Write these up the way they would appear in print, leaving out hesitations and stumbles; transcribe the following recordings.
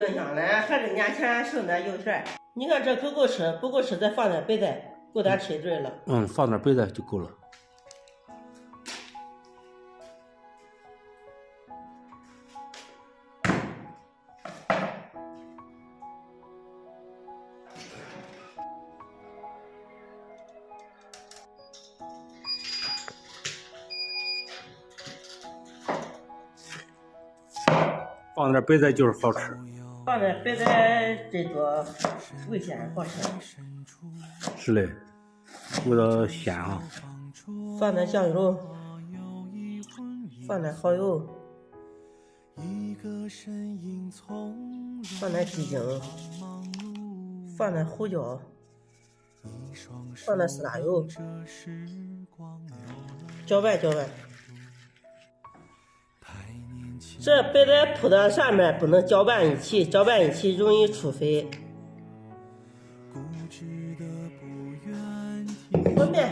冰箱呢，还是年前剩的油馅。你看这够吃，不够吃再放点白菜，够咱吃一顿了。放点白菜就够了。放点白菜就是好吃，放点白菜真多，味鲜好吃。是嘞，味道鲜啊。放点酱油，放点蚝油，放点鸡精，放点胡椒，放点四大油，搅拌搅拌。这白菜铺到上面不能搅拌一起，搅拌一起容易出水。滚面。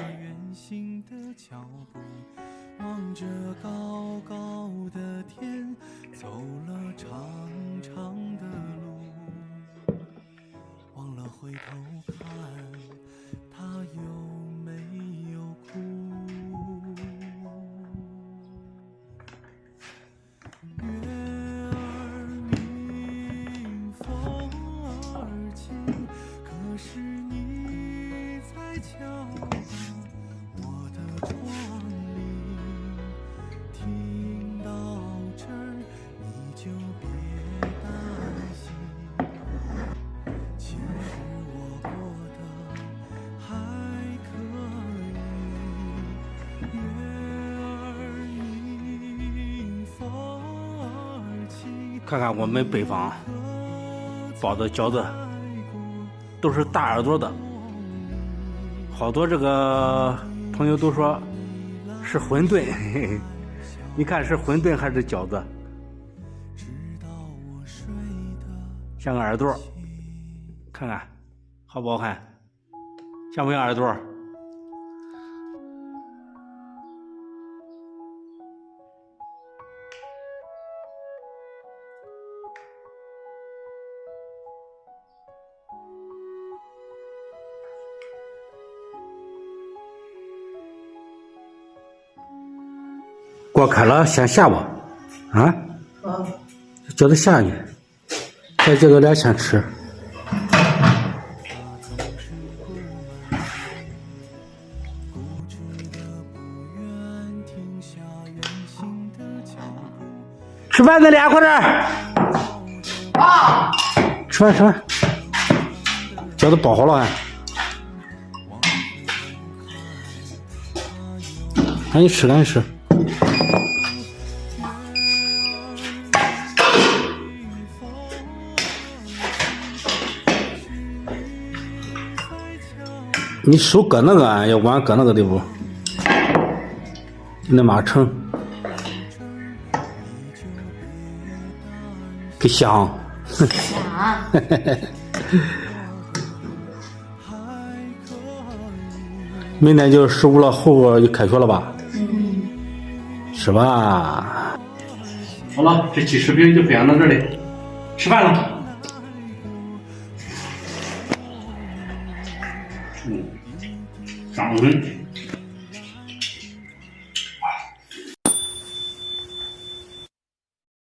望着高高的天，走了长长的路，忘了回头看，他有没有哭？月儿明，风儿轻，可是你在敲我的窗。听到这儿，你就别担心，其实我过得还可以。月儿明，风儿轻。看看我们北方包的饺子，都是大耳朵的，好多这个朋友都说是馄饨。嘿嘿，你看是馄饨还是饺子？像个耳朵，看看好不好看？像不像耳朵？锅开了，先下吧，啊？好，叫他下去，再这个俩先吃。吃饭咱俩快点！啊！吃饭吃饭，饺子包好了还？赶紧吃，赶紧吃。你手搁那个，要碗搁那个地方，那马称，给香，香，明天就15了，后边就开学了吧？是吧？好了，这期视频就分享到这里，吃饭了。掌声。